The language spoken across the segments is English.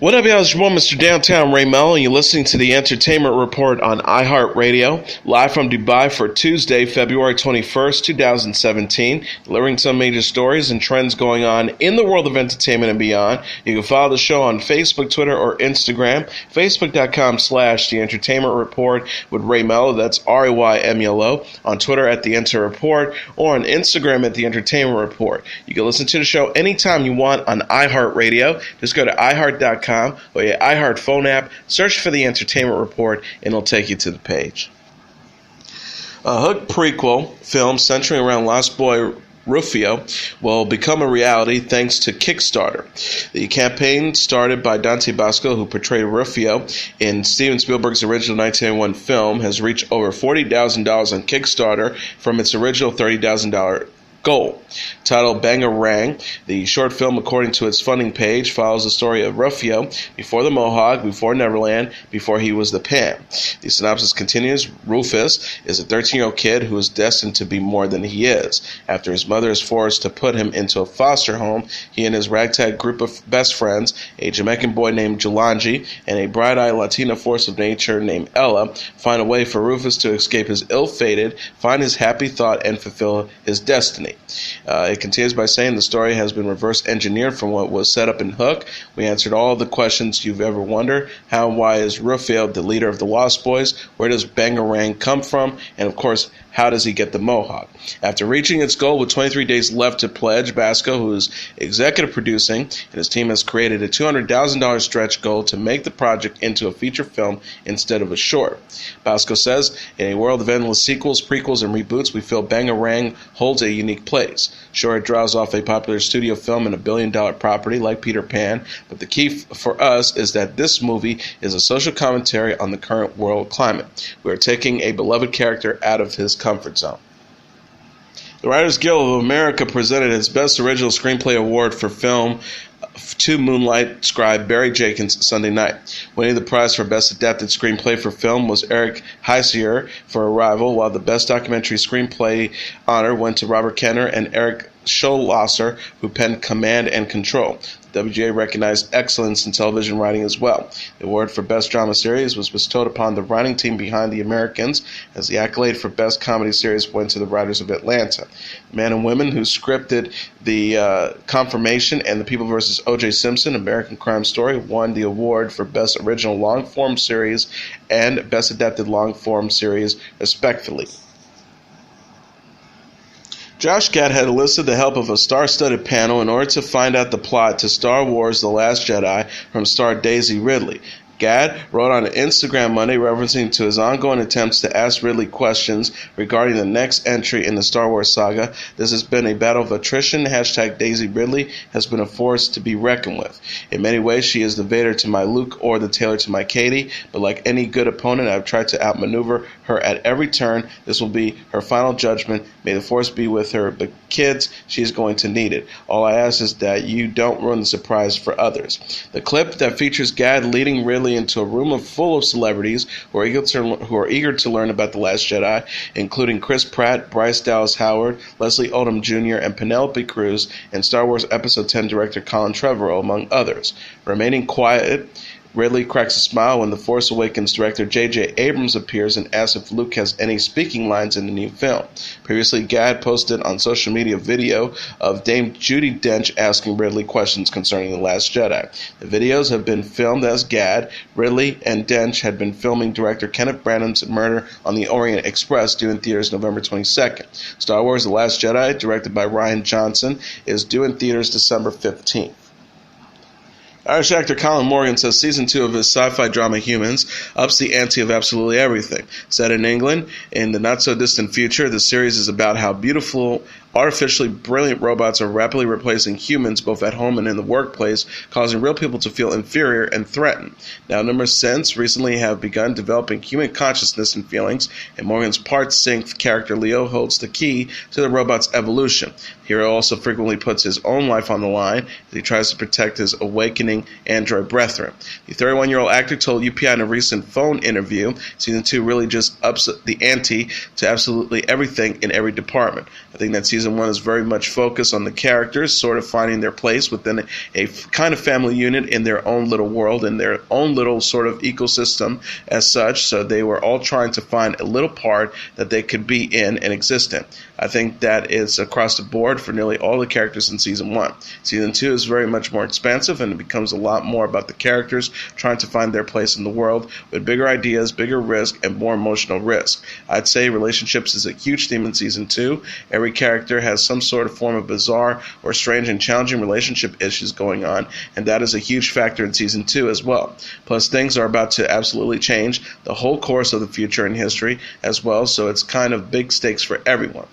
What up, y'all? It's your boy, Mr. Downtown Ray Melo, and you're listening to the Entertainment Report on iHeartRadio, live from Dubai for Tuesday, February 21st, 2017, delivering some major stories and trends going on in the world of entertainment and beyond. You can follow the show on Facebook, Twitter, or Instagram, facebook.com/The Entertainment Report with Ray Melo, that's RAYMELO, on Twitter at The Enter Report, or on Instagram at The Entertainment Report. You can listen to the show anytime you want on iHeartRadio. Just go to iHeart.com or your iHeart phone app, search for the Entertainment Report, and it'll take you to the page. A Hook prequel film centering around Lost Boy Rufio will become a reality thanks to Kickstarter. The campaign, started by Dante Basco, who portrayed Rufio in Steven Spielberg's original 1981 film, has reached over $40,000 on Kickstarter from its original $30,000 goal. Titled Bangarang, the short film, according to its funding page, follows the story of Rufio before the Mohawk, before Neverland, before he was the Pan. The synopsis continues. Rufus is a 13-year-old kid who is destined to be more than he is. After his mother is forced to put him into a foster home, he and his ragtag group of best friends, a Jamaican boy named Julanji and a bright-eyed Latina force of nature named Ella, find a way for Rufus to escape his ill-fated, find his happy thought, and fulfill his destiny. It continues by saying the story has been reverse engineered from what was set up in Hook. We answered all the questions you've ever wondered. How and why is Rufio the leader of the Lost Boys? Where does Bangarang come from? And of course, how does he get the Mohawk? After reaching its goal with 23 days left to pledge, Basco, who is executive producing, and his team has created a $200,000 stretch goal to make the project into a feature film instead of a short. Basco says, in a world of endless sequels, prequels, and reboots, we feel Bangarang holds a unique place. Sure, it draws off a popular studio film and a billion-dollar property like Peter Pan, but the key for us is that this movie is a social commentary on the current world climate. We are taking a beloved character out of his comfort zone. The Writers Guild of America presented its Best Original Screenplay Award for film to Moonlight scribe Barry Jenkins Sunday night. Winning the prize for Best Adapted Screenplay for Film was Eric Heisserer for Arrival, while the Best Documentary Screenplay honor went to Robert Kenner and Eric Scholosser, who penned Command and Control. The WGA recognized excellence in television writing as well. The award for Best Drama Series was bestowed upon the writing team behind The Americans, as the accolade for Best Comedy Series went to the writers of Atlanta. The men and women who scripted The Confirmation and The People vs. O.J. Simpson, American Crime Story, won the award for Best Original Long-Form Series and Best Adapted Long-Form Series, respectively. Josh Gad had enlisted the help of a star-studded panel in order to find out the plot to Star Wars The Last Jedi from star Daisy Ridley. Gad wrote on Instagram Monday, referencing to his ongoing attempts to ask Ridley questions regarding the next entry in the Star Wars saga. This has been a battle of attrition. # Daisy Ridley has been a force to be reckoned with. In many ways, she is the Vader to my Luke or the Taylor to my Katie, but like any good opponent, I've tried to outmaneuver her at every turn. This will be her final judgment. May the force be with her, but kids, she is going to need it. All I ask is that you don't ruin the surprise for others. The clip that features Gad leading Ridley into a room full of celebrities who are eager to learn about The Last Jedi, including Chris Pratt, Bryce Dallas Howard, Leslie Odom Jr., and Penelope Cruz, and Star Wars Episode 10 director Colin Trevorrow, among others. Remaining quiet, Ridley cracks a smile when The Force Awakens director J.J. Abrams appears and asks if Luke has any speaking lines in the new film. Previously, Gad posted on social media a video of Dame Judi Dench asking Ridley questions concerning The Last Jedi. The videos have been filmed as Gad, Ridley, and Dench had been filming director Kenneth Branagh's Murder on the Orient Express, due in theaters November 22nd. Star Wars The Last Jedi, directed by Rian Johnson, is due in theaters December 15th. Irish actor Colin Morgan says Season 2 of his sci-fi drama Humans ups the ante of absolutely everything. Set in England, in the not-so-distant future, the series is about how beautiful, artificially brilliant robots are rapidly replacing humans both at home and in the workplace, causing real people to feel inferior and threatened. Now, numerous synths recently have begun developing human consciousness and feelings, and Morgan's part-synth character Leo holds the key to the robot's evolution. The hero also frequently puts his own life on the line as he tries to protect his awakening android brethren. The 31-year-old actor told UPI in a recent phone interview, Season 2 really just ups the ante to absolutely everything in every department. I think that Season Season 1 is very much focused on the characters sort of finding their place within a kind of family unit in their own little world, in their own little sort of ecosystem as such. So they were all trying to find a little part that they could be in and exist in. I think that is across the board for nearly all the characters in Season 1. Season 2 is very much more expansive, and it becomes a lot more about the characters trying to find their place in the world with bigger ideas, bigger risk, and more emotional risk. I'd say relationships is a huge theme in Season 2. Every character has some sort of form of bizarre or strange and challenging relationship issues going on, and that is a huge factor in Season 2 as well. Plus, things are about to absolutely change the whole course of the future in history as well, so it's kind of big stakes for everyone.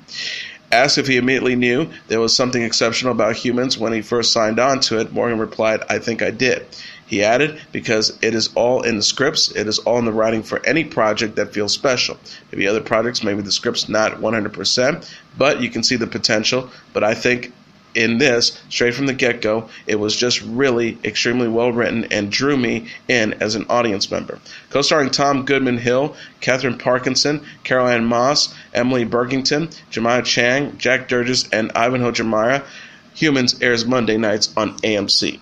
Asked if he immediately knew there was something exceptional about Humans when he first signed on to it, Morgan replied, "I think I did." He added, "Because it is all in the scripts, it is all in the writing for any project that feels special. Maybe other projects, maybe the script's not 100%, but you can see the potential. But I think in this, straight from the get-go, it was just really extremely well written and drew me in as an audience member." Co-starring Tom Goodman-Hill, Catherine Parkinson, Carol Ann Moss, Emily Burkington, Jemiah Chang, Jack Durgis, and Ivanhoe Jamira, Humans airs Monday nights on AMC.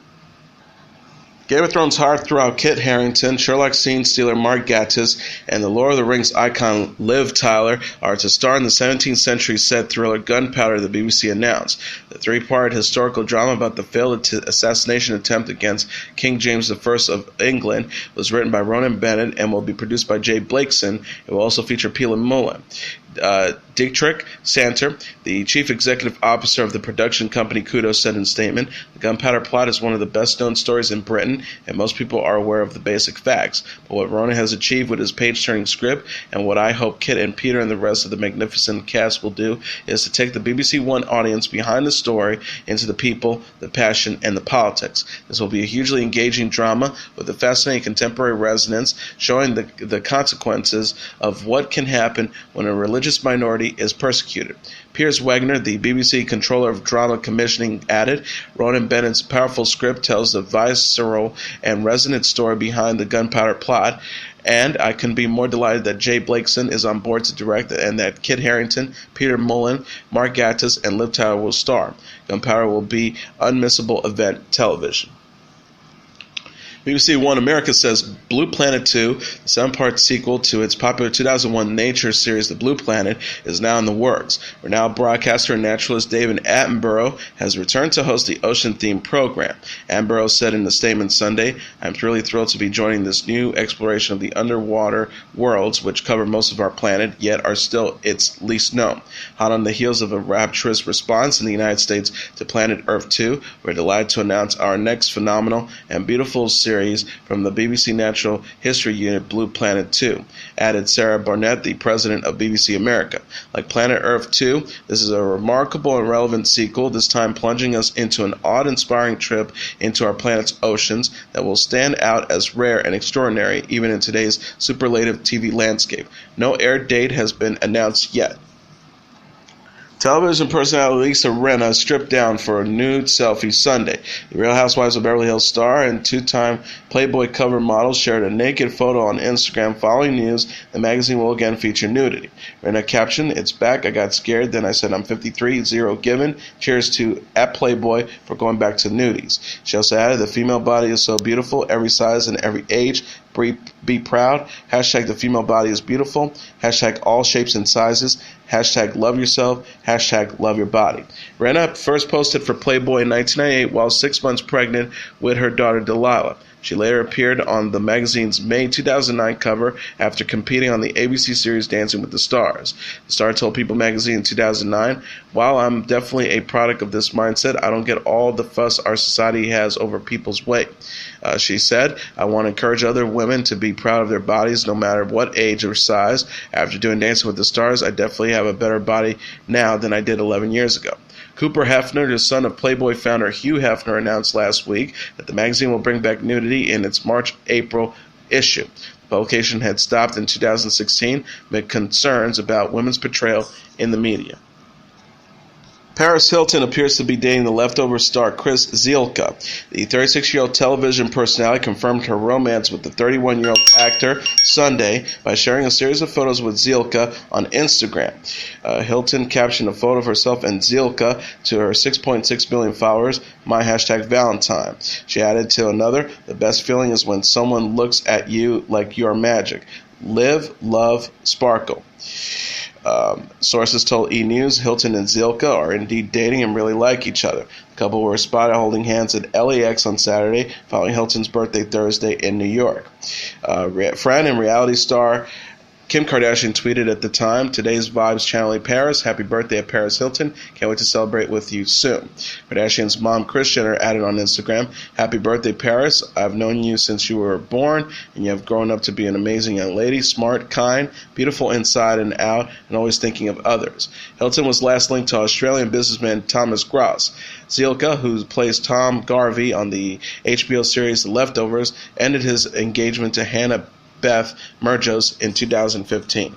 Game of Thrones heartthrob Kit Harington, Sherlock scene stealer Mark Gatiss, and the Lord of the Rings icon Liv Tyler are to star in the 17th century set thriller Gunpowder, the BBC announced. The three-part historical drama about the failed assassination attempt against King James I of England was written by Ronan Bennett and will be produced by Jay Blakeson. It will also feature Pela Mullen. Dietrich Santer, the chief executive officer of the production company Kudos, said in a statement, "The Gunpowder Plot is one of the best-known stories in Britain, and most people are aware of the basic facts. But what Ronan has achieved with his page-turning script, and what I hope Kit and Peter and the rest of the magnificent cast will do, is to take the BBC One audience behind the story into the people, the passion, and the politics. This will be a hugely engaging drama with a fascinating contemporary resonance, showing the consequences of what can happen when a religious minority is persecuted." Piers Wagner, the BBC controller of drama commissioning, added, "Ronan Bennett's powerful script tells the visceral and resonant story behind the Gunpowder Plot, and I couldn't be more delighted that Jay Blakeson is on board to direct and that Kit Harington, Peter Mullen, Mark Gatiss, and Liv Tyler will star. Gunpowder will be unmissable event television." BBC One America says Blue Planet 2, the 7-part sequel to its popular 2001 nature series The Blue Planet, is now in the works. Renowned broadcaster and naturalist David Attenborough has returned to host the ocean-themed program. Attenborough said in a statement Sunday, "I'm really thrilled to be joining this new exploration of the underwater worlds which cover most of our planet, yet are still its least known." Hot on the heels of a rapturous response in the United States to Planet Earth 2, we're delighted to announce our next phenomenal and beautiful series from the BBC Natural History Unit, Blue Planet 2, added Sarah Barnett, the president of BBC America. Like Planet Earth 2, this is a remarkable and relevant sequel, this time plunging us into an awe-inspiring trip into our planet's oceans that will stand out as rare and extraordinary even in today's superlative TV landscape. No air date has been announced yet. Television personality Lisa Rinna stripped down for a nude selfie Sunday. The Real Housewives of Beverly Hills star and two-time Playboy cover model shared a naked photo on Instagram following news the magazine will again feature nudity. Rinna captioned, "It's back. I got scared. Then I said I'm 53, zero given. Cheers to @Playboy for going back to nudies." She also added, "The female body is so beautiful, every size and every age. Be proud. Hashtag the female body is beautiful. Hashtag all shapes and sizes. Hashtag love yourself. Hashtag love your body." Rinna first posted for Playboy in 1998 while 6 months pregnant with her daughter Delilah. She later appeared on the magazine's May 2009 cover after competing on the ABC series Dancing with the Stars. The Star told People magazine in 2009, "While I'm definitely a product of this mindset, I don't get all the fuss our society has over people's weight." She said, "I want to encourage other women to be proud of their bodies no matter what age or size. After doing Dancing with the Stars, I definitely have a better body now than I did 11 years ago." Cooper Hefner, the son of Playboy founder Hugh Hefner, announced last week that the magazine will bring back nudity in its March-April issue. The publication had stopped in 2016 amid concerns about women's portrayal in the media. Paris Hilton appears to be dating the Leftovers star Chris Zylka. The 36-year-old television personality confirmed her romance with the 31-year-old actor Sunday by sharing a series of photos with Zylka on Instagram. Hilton captioned a photo of herself and Zylka to her 6.6 million followers, my #Valentine. She added to another, the best feeling is when someone looks at you like you're magic. Live, love, sparkle. Sources told E! News Hilton and Zylka are indeed dating and really like each other. The couple were spotted holding hands at LAX on Saturday, following Hilton's birthday Thursday in New York. Friend and reality star Kim Kardashian tweeted at the time, today's vibes channeling Paris. Happy birthday at Paris Hilton. Can't wait to celebrate with you soon. Kardashian's mom, Kris Jenner, added on Instagram, happy birthday, Paris. I've known you since you were born, and you have grown up to be an amazing young lady, smart, kind, beautiful inside and out, and always thinking of others. Hilton was last linked to Australian businessman Thomas Gross. Zylka, who plays Tom Garvey on the HBO series The Leftovers, ended his engagement to Hannah Beth Merjos in 2015.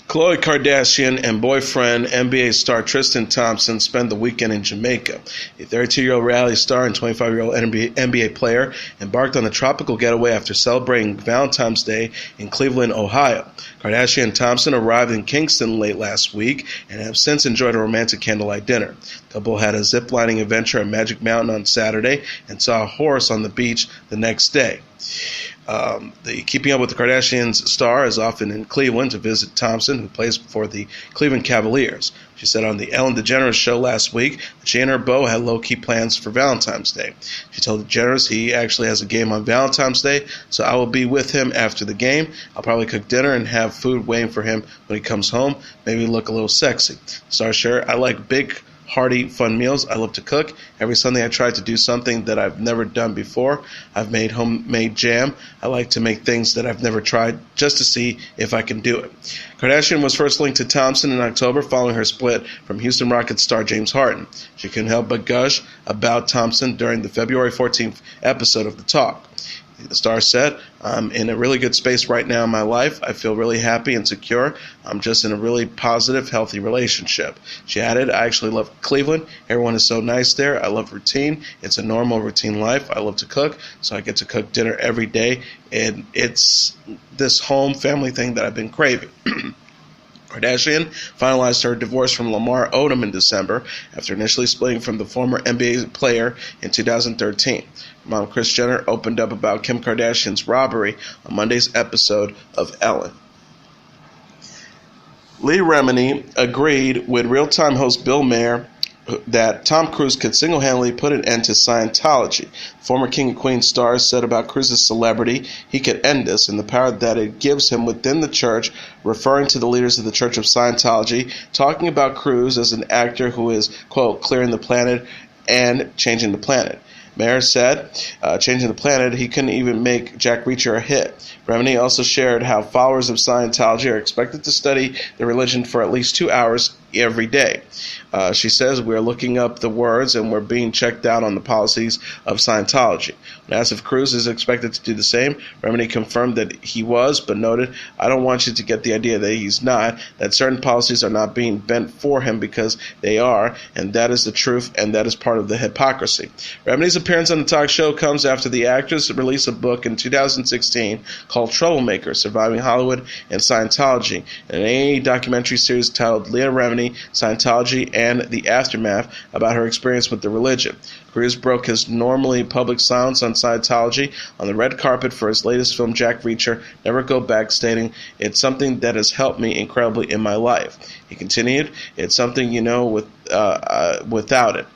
Khloe Kardashian and boyfriend NBA star Tristan Thompson spent the weekend in Jamaica. A 32-year-old reality star and 25-year-old NBA player embarked on a tropical getaway after celebrating Valentine's Day in Cleveland, Ohio. Kardashian and Thompson arrived in Kingston late last week and have since enjoyed a romantic candlelight dinner. The couple had a zip-lining adventure at Magic Mountain on Saturday and saw a horse on the beach the next day. The Keeping Up with the Kardashians star is often in Cleveland to visit Thompson, who plays for the Cleveland Cavaliers. She said on the Ellen DeGeneres show last week that she and her beau had low-key plans for Valentine's Day. She told DeGeneres he actually has a game on Valentine's Day, so I will be with him after the game. I'll probably cook dinner and have food waiting for him when he comes home, maybe look a little sexy. Star shared, I like big, hearty, fun meals. I love to cook. Every Sunday I try to do something that I've never done before. I've made homemade jam. I like to make things that I've never tried just to see if I can do it. Kardashian was first linked to Thompson in October following her split from Houston Rockets star James Harden. She couldn't help but gush about Thompson during the February 14th episode of The Talk. The star said, I'm in a really good space right now in my life. I feel really happy and secure. I'm just in a really positive, healthy relationship. She added, I actually love Cleveland. Everyone is so nice there. I love routine. It's a normal routine life. I love to cook, so I get to cook dinner every day. And it's this home family thing that I've been craving. Kardashian finalized her divorce from Lamar Odom in December after initially splitting from the former NBA player in 2013. Mom Kris Jenner opened up about Kim Kardashian's robbery on Monday's episode of Ellen. Leah Remini agreed with Real-Time host Bill Maher that Tom Cruise could single-handedly put an end to Scientology. Former King and Queen Starr said about Cruise's celebrity, he could end this and the power that it gives him within the church, referring to the leaders of the Church of Scientology, talking about Cruise as an actor who is, quote, clearing the planet and changing the planet. Mayer said, changing the planet, he couldn't even make Jack Reacher a hit. Remini also shared how followers of Scientology are expected to study the religion for at least 2 hours every day. She says, we're looking up the words and we're being checked out on the policies of Scientology. When asked if Cruise is expected to do the same, Remini confirmed that he was, but noted, I don't want you to get the idea that he's not, that certain policies are not being bent for him because they are, and that is the truth, and that is part of the hypocrisy. Remini's appearance on the talk show comes after the actress released a book in 2016 called Troublemaker, Surviving Hollywood and Scientology, an A&E documentary series titled Leah Remini, Scientology, and the Aftermath about her experience with the religion. Cruise broke his normally public silence on Scientology on the red carpet for his latest film, Jack Reacher, Never Go Back, stating, it's something that has helped me incredibly in my life. He continued, it's something without it,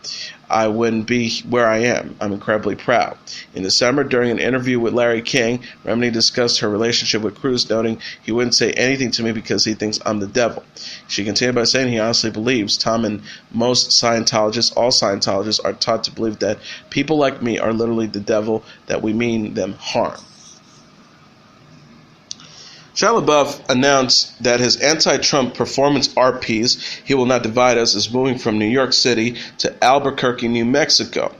I wouldn't be where I am. I'm incredibly proud. In December, during an interview with Larry King, Remini discussed her relationship with Cruise, noting he wouldn't say anything to me because he thinks I'm the devil. She continued by saying he honestly believes Tom and most Scientologists, all Scientologists, are taught to believe that people like me are literally the devil, that we mean them harm. Shia LaBeouf announced that his anti-Trump performance art piece, He Will Not Divide Us, is moving from New York City to Albuquerque, New Mexico.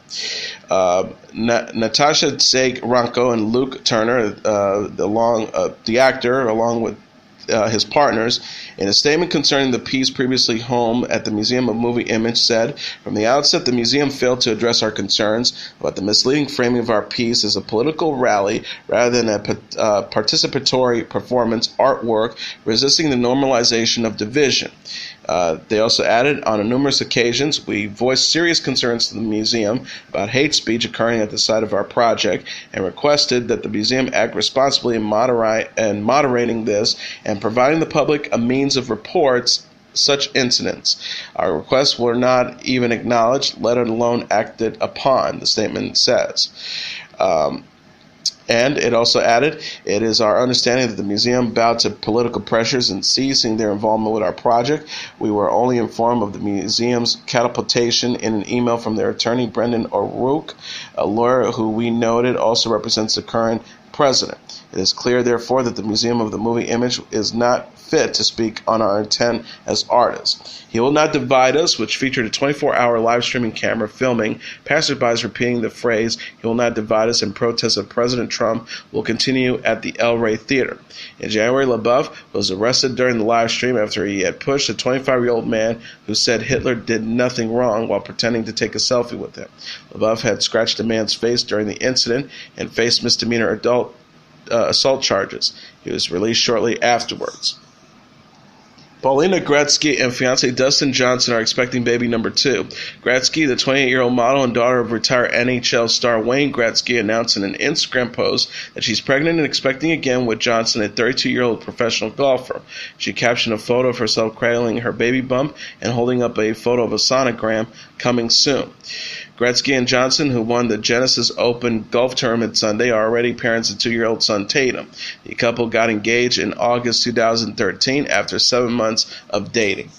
Natasha Seg Ranko and Luke Turner, the actor, along with his partners. In a statement concerning the piece previously home at the Museum of Movie Image said, "From the outset, the museum failed to address our concerns about the misleading framing of our piece as a political rally rather than a participatory performance artwork resisting the normalization of division." They also added, on numerous occasions, we voiced serious concerns to the museum about hate speech occurring at the site of our project and requested that the museum act responsibly in moderating this and providing the public a means of reports such incidents. Our requests were not even acknowledged, let alone acted upon, the statement says. And it also added, "It is our understanding that the museum bowed to political pressures in ceasing their involvement with our project. We were only informed of the museum's catapultation in an email from their attorney, Brendan O'Rourke, a lawyer who we noted also represents the current president. It is clear, therefore, that the Museum of the Movie Image is not fit to speak on our intent as artists. He will not divide us," which featured a 24-hour live streaming camera filming passersby repeating the phrase, "He will not divide us," in protest of President Trump, will continue at the El Rey Theater. In January, LaBeouf was arrested during the live stream after he had pushed a 25-year-old man who said Hitler did nothing wrong while pretending to take a selfie with him. LaBeouf had scratched a man's face during the incident and faced misdemeanor assault charges. He was released shortly afterwards. Paulina Gretzky and fiancé Dustin Johnson are expecting baby number 2. Gretzky, the 28-year-old model and daughter of retired NHL star Wayne Gretzky, announced in an Instagram post that she's pregnant and expecting again with Johnson, a 32-year-old professional golfer. She captioned a photo of herself cradling her baby bump and holding up a photo of a sonogram coming soon. Gretzky and Johnson, who won the Genesis Open golf tournament Sunday, are already parents of 2-year-old son Tatum. The couple got engaged in August 2013 after 7 months of dating.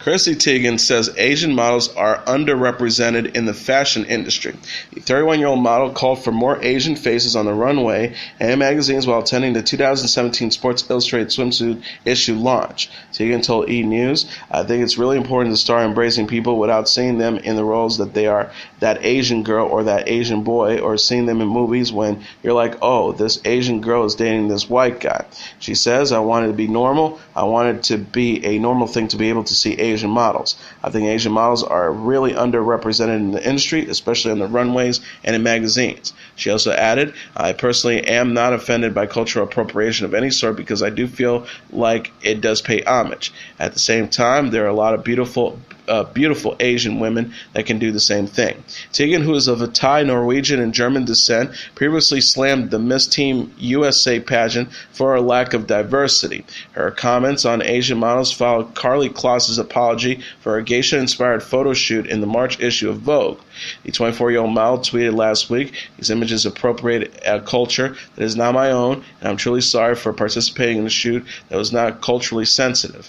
Chrissy Teigen says Asian models are underrepresented in the fashion industry. The 31-year-old model called for more Asian faces on the runway and in magazines while attending the 2017 Sports Illustrated swimsuit issue launch. Teigen told E! News, "I think it's really important to start embracing people without seeing them in the roles that they are that Asian girl or that Asian boy, or seeing them in movies when you're like, oh, this Asian girl is dating this white guy." She says, "I wanted to be normal. I wanted to be a normal thing to be able to see Asian models. I think Asian models are really underrepresented in the industry, especially on the runways and in magazines." She also added, "I personally am not offended by cultural appropriation of any sort because I do feel like it does pay homage. At the same time, there are a lot of beautiful Asian women that can do the same thing." Teigen, who is of a Thai, Norwegian, and German descent, previously slammed the Miss Teen USA pageant for a lack of diversity. Her comments on Asian models followed Karlie Kloss's apology for a geisha-inspired photo shoot in the March issue of Vogue. The 24-year-old model tweeted last week, "These images appropriate a culture that is not my own, and I'm truly sorry for participating in a shoot that was not culturally sensitive."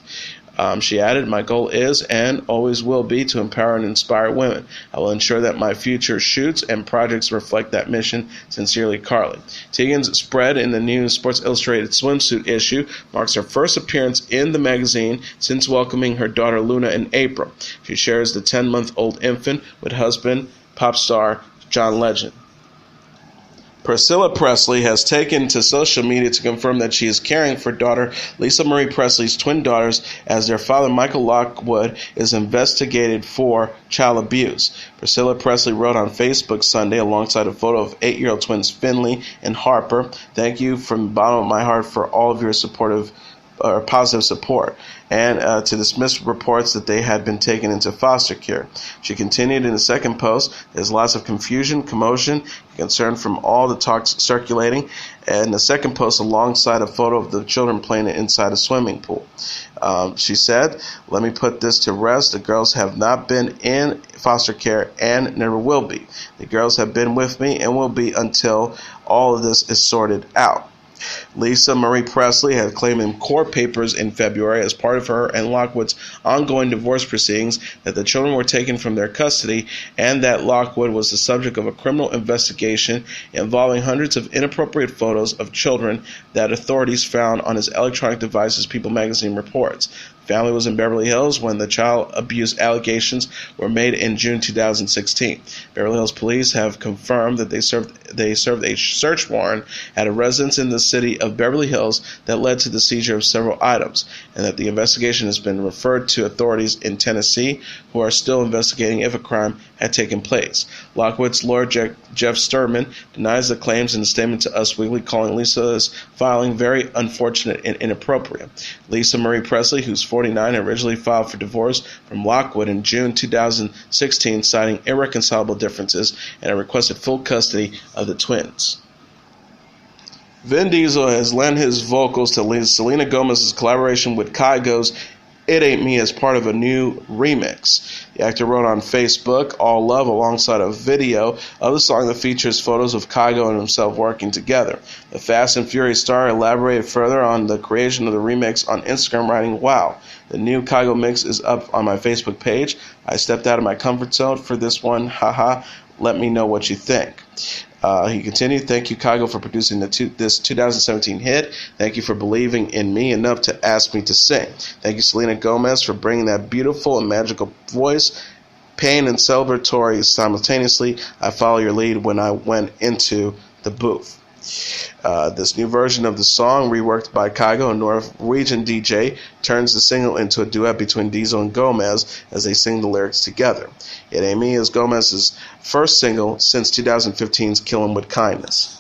She added, "My goal is and always will be to empower and inspire women. I will ensure that my future shoots and projects reflect that mission. Sincerely, Karlie." Teigen's spread in the new Sports Illustrated swimsuit issue marks her first appearance in the magazine since welcoming her daughter Luna in April. She shares the 10-month-old infant with husband, pop star John Legend. Priscilla Presley has taken to social media to confirm that she is caring for daughter Lisa Maria Presley's twin daughters as their father Michael Lockwood is investigated for child abuse. Priscilla Presley wrote on Facebook Sunday alongside a photo of 8-year-old twins Finley and Harper, "Thank you from the bottom of my heart for all of your positive support," and to dismiss reports that they had been taken into foster care. She continued in the second post, "There's lots of confusion, commotion, concern from all the talks circulating," and the second post alongside a photo of the children playing inside a swimming pool. She said, "Let me put this to rest. The girls have not been in foster care and never will be. The girls have been with me and will be until all of this is sorted out." Lisa Marie Presley had claimed in court papers in February as part of her and Lockwood's ongoing divorce proceedings that the children were taken from their custody and that Lockwood was the subject of a criminal investigation involving hundreds of inappropriate photos of children that authorities found on his electronic devices, People magazine reports. The family was in Beverly Hills when the child abuse allegations were made in June 2016. Beverly Hills police have confirmed that they served a search warrant at a residence in the city of Beverly Hills that led to the seizure of several items, and that the investigation has been referred to authorities in Tennessee, who are still investigating if a crime had taken place. Lockwood's lawyer, Jeff Sturman, denies the claims in a statement to Us Weekly, calling Lisa's filing very unfortunate and inappropriate. Lisa Maria Presley, who's 49, originally filed for divorce from Lockwood in June 2016, citing irreconcilable differences, and requested full custody of the twins. Vin Diesel has lent his vocals to Selena Gomez's collaboration with Kygo's It Ain't Me as part of a new remix. The actor wrote on Facebook, All Love, alongside a video of the song that features photos of Kygo and himself working together. The Fast and Furious star elaborated further on the creation of the remix on Instagram, writing, "Wow, the new Kygo mix is up on my Facebook page. I stepped out of my comfort zone for this one, haha. Let me know what you think." He continued, "Thank you, Kygo, for producing this 2017 hit. Thank you for believing in me enough to ask me to sing. Thank you, Selena Gomez, for bringing that beautiful and magical voice, pain and celebratory simultaneously. I follow your lead when I went into the booth." This new version of the song, reworked by Kygo, a Norwegian DJ, turns the single into a duet between Diesel and Gomez as they sing the lyrics together. It Ain't Me is Gomez's first single since 2015's Kill 'Em With Kindness.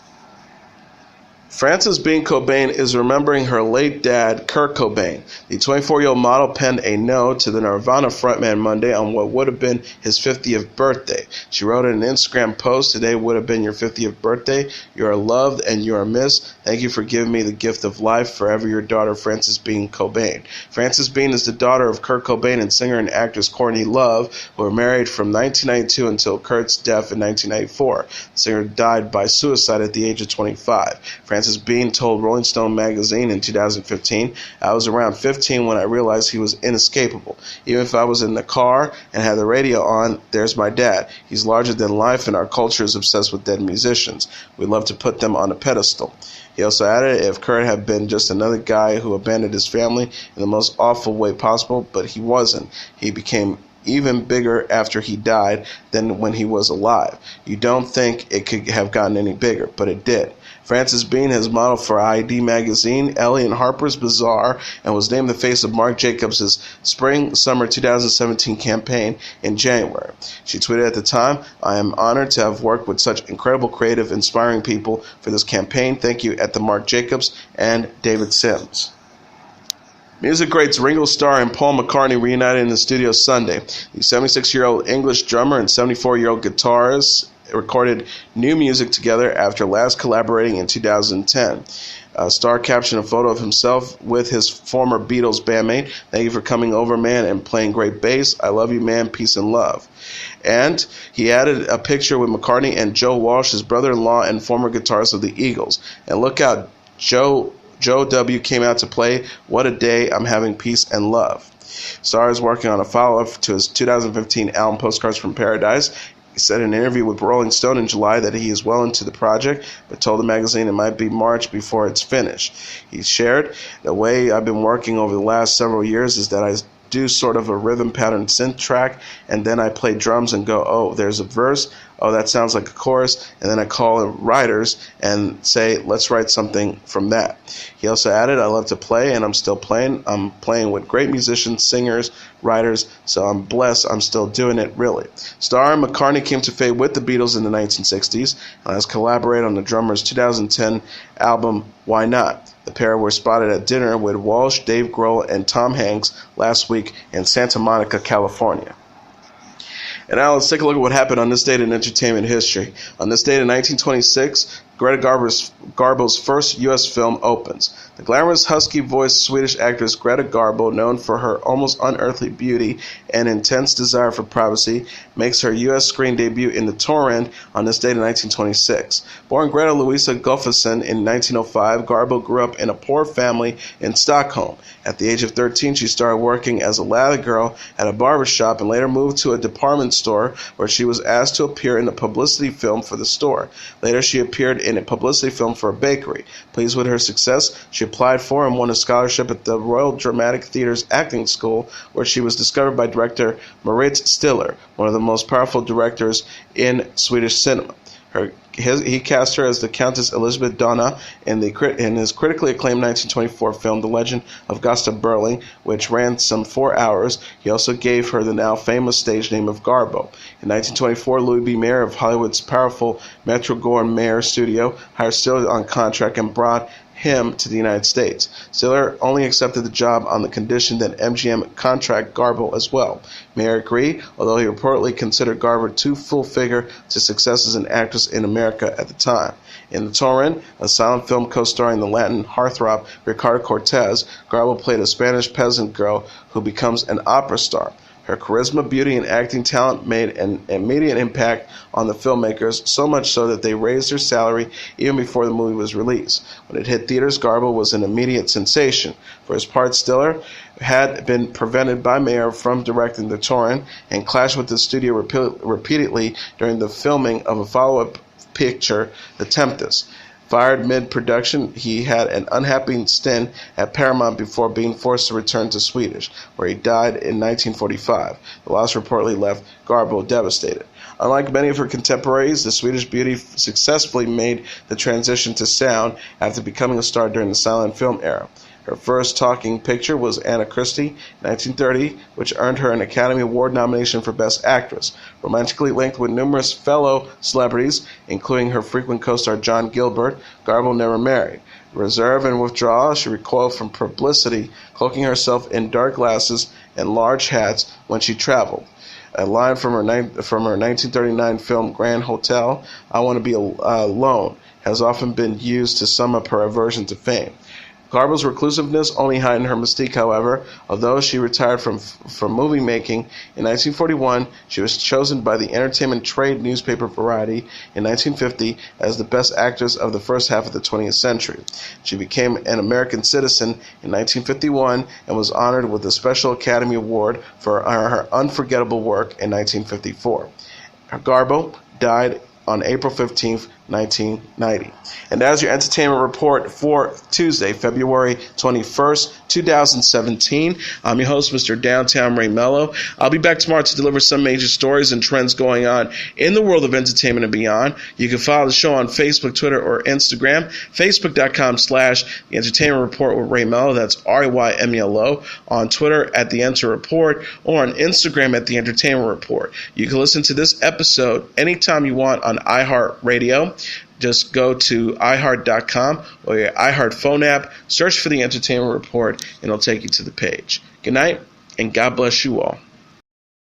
Frances Bean Cobain is remembering her late dad, Kurt Cobain. The 24-year-old model penned a note to the Nirvana frontman Monday on what would have been his 50th birthday. She wrote in an Instagram post, "Today would have been your 50th birthday. You are loved and you are missed. Thank you for giving me the gift of life. Forever your daughter, Frances Bean Cobain." Frances Bean is the daughter of Kurt Cobain and singer and actress Courtney Love, who were married from 1992 until Kurt's death in 1994. The singer died by suicide at the age of 25. Frances Bean told Rolling Stone magazine in 2015, "I was around 15 when I realized he was inescapable. Even if I was in the car and had the radio on, there's my dad. He's larger than life, and our culture is obsessed with dead musicians. We love to put them on a pedestal." He also added, "If Kurt had been just another guy who abandoned his family in the most awful way possible, but he wasn't. He became even bigger after he died than when he was alive. You don't think it could have gotten any bigger, but it did." Frances Bean has modeled for ID Magazine, Elle, and Harper's Bazaar, and was named the face of Marc Jacobs' Spring-Summer 2017 campaign in January. She tweeted at the time, "I am honored to have worked with such incredible, creative, inspiring people for this campaign. Thank you at the Marc Jacobs and David Sims." Music greats Ringo Starr and Paul McCartney reunited in the studio Sunday. The 76-year-old English drummer and 74-year-old guitarist recorded new music together after last collaborating in 2010. Starr captioned a photo of himself with his former Beatles bandmate. "Thank you for coming over, man, and playing great bass. I love you, man. Peace and love." And he added a picture with McCartney and Joe Walsh, his brother-in-law and former guitarist of the Eagles. "And look out, Joe W. came out to play. What a day. I'm having peace and love." Starr is working on a follow-up to his 2015 album Postcards from Paradise. He said in an interview with Rolling Stone in July that he is well into the project, but told the magazine it might be March before it's finished. He shared, "The way I've been working over the last several years is that I do sort of a rhythm pattern synth track, and then I play drums and go, oh, there's a verse, oh, that sounds like a chorus, and then I call writers and say, let's write something from that." He also added, "I love to play, and I'm still playing. I'm playing with great musicians, singers, writers, so I'm blessed I'm still doing it, really." Starr and McCartney came to fame with the Beatles in the 1960s, and has collaborated on the drummer's 2010 album, Why Not? The pair were spotted at dinner with Walsh, Dave Grohl, and Tom Hanks last week in Santa Monica, California. And now let's take a look at what happened on this date in entertainment history. On this date in 1926, Greta Garbo's first U.S. film opens. The glamorous, husky-voiced Swedish actress Greta Garbo, known for her almost unearthly beauty and intense desire for privacy, makes her U.S. screen debut in The Torrent on this date in 1926. Born Greta Louisa Gustafsson in 1905, Garbo grew up in a poor family in Stockholm. At the age of 13, she started working as a lather girl at a barber shop and later moved to a department store where she was asked to appear in a publicity film for the store. Later, she appeared in a publicity film for a bakery. Pleased with her success, she applied for and won a scholarship at the Royal Dramatic Theatre's acting school, where she was discovered by director Marit Stiller, one of the most powerful directors in Swedish cinema. He cast her as the Countess Elizabeth Donna in his critically acclaimed 1924 film The Legend of Gosta Berling, which ran some 4 hours. He also gave her the now famous stage name of Garbo. In 1924, Louis B. Mayer of Hollywood's powerful Metro-Goldwyn-Mayer studio hired Stiller on contract and brought him to the United States. Stiller only accepted the job on the condition that MGM contract Garbo as well. Mayer agreed, although he reportedly considered Garbo too full-figure to success as an actress in America at the time. In The Torrent, a silent film co-starring the Latin heartthrob Ricardo Cortez, Garbo played a Spanish peasant girl who becomes an opera star. Her charisma, beauty, and acting talent made an immediate impact on the filmmakers, so much so that they raised her salary even before the movie was released. When it hit theaters, Garbo was an immediate sensation. For his part, Stiller had been prevented by Mayer from directing The Torrent and clashed with the studio repeatedly during the filming of a follow-up picture, The Tempest. Fired mid-production, he had an unhappy stint at Paramount before being forced to return to Swedish, where he died in 1945. The loss reportedly left Garbo devastated. Unlike many of her contemporaries, the Swedish beauty successfully made the transition to sound after becoming a star during the silent film era. Her first talking picture was Anna Christie, 1930, which earned her an Academy Award nomination for Best Actress. Romantically linked with numerous fellow celebrities, including her frequent co-star John Gilbert, Garbo never married. Reserve and withdrawal, she recoiled from publicity, cloaking herself in dark glasses and large hats when she traveled. A line from her 1939 film Grand Hotel, "I Want to Be Alone," has often been used to sum up her aversion to fame. Garbo's reclusiveness only heightened her mystique, however. Although she retired from movie making in 1941, she was chosen by the entertainment trade newspaper Variety in 1950 as the best actress of the first half of the 20th century. She became an American citizen in 1951 and was honored with a Special Academy Award for her unforgettable work in 1954. Garbo died on April 15th, 1990. And that is your entertainment report for Tuesday, February 21st, 2017. I'm your host, Mr. Downtown Ray Melo. I'll be back tomorrow to deliver some major stories and trends going on in the world of entertainment and beyond. You can follow the show on Facebook, Twitter, or Instagram. Facebook.com/The Entertainment Report with Ray Melo. That's RayMelo. On Twitter at The Enter Report, or on Instagram at The Entertainment Report. You can listen to this episode anytime you want on iHeartRadio. Just go to iHeart.com or your iHeart phone app, search for The Entertainment Report, and it'll take you to the page. Good night, and God bless you all.